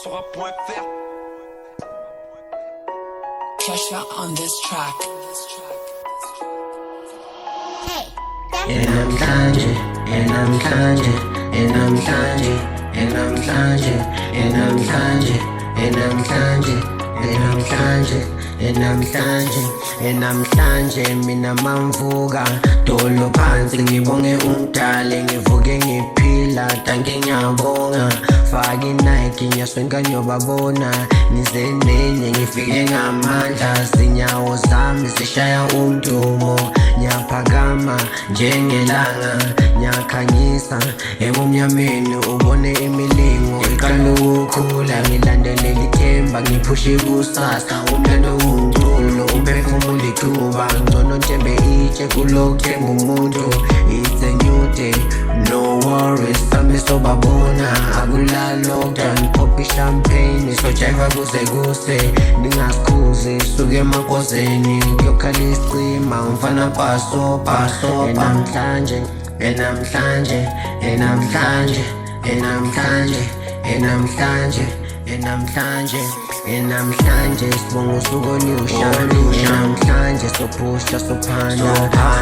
Sora.fr. Kesha on this track. And I'm plunging, and I'm plunging, and I'm plunging, and I'm plunging, and I'm plunging, and I'm plunging, and I'm plunging, and I'm plunging, and I'm plunging. Mina mamvuka dolo phansi ngibonge umdali ngivuke ngiphila tanke ngiyabonga faka iNike nyaswenka nyobabona nize nenye ngifike ngamandla zinyawo zami zishaya umdumo nyaphakama njengelanga nyakhanyisa ebumnyameni ubone imilingo iqala ukukhula ngilandelela ithemba ngiphushe kusasa umlando umculo umphefumulo icuba ngcono ntembe itshe kulokuthenga umuntu. It's a new day, no worries sami sobabona akulala lockdown pop champagne sojiva kuze kuse ningasikhuzi suke emakozeni kuyokhala isicima umfana pasopa namhlanje enamhlanje enamhlanje enamhlanje enamhlanje enamhlanje enamhlanje sibonga usuku olusha enamhlanje sophusha sophanda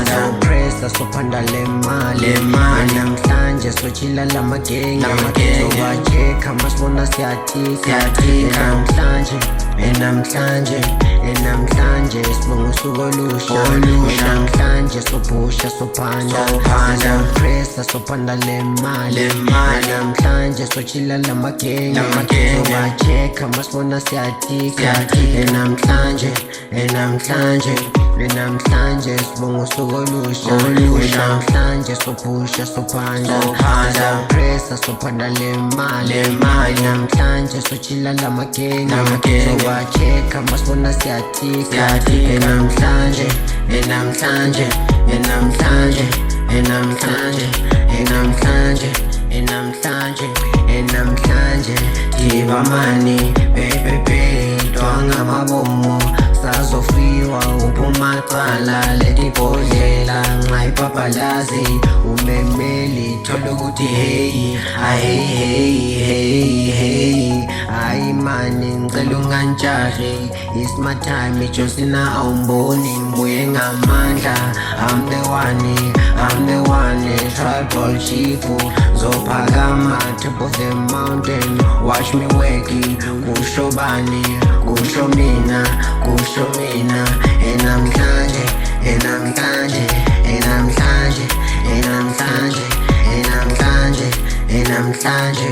sopressa sophanda le mali enamhlanje sochila lamagenge sobacheka masibona siyatika enamhlanje enamhlanje enamhlanje sibonga usuku olusha enamhlanje sophusha sophanda sopressa sophanda le mali enamhlanje sochila lamagenge sobacheka masibona siyatika enamhlanje enamhlanje enamhlanje sibonga usuku olusha enamhlanje sophusha sophanda sopressa sophanda le mali enamhlanje sochila lamagenge sobacheka masibona siyatika enamhlanje enamhlanje enamhlanje enamhlanje enamhlanje enamhlanje enamhlanje Diva mani baby twanga mabomo sazofiwa uphumaqala letibhodlela ngayipapalazi umemeli thola ukuthi hey hey hayi mani ngicela ungantshahi it's my time ijosina awumboni ngibuye ngamandla I'm the one tribal chief zophakama top of the mountain watch me working kusho bani kusho mina enamhlanje enamhlanje enamhlanje enamhlanje enamhlanje enamhlanje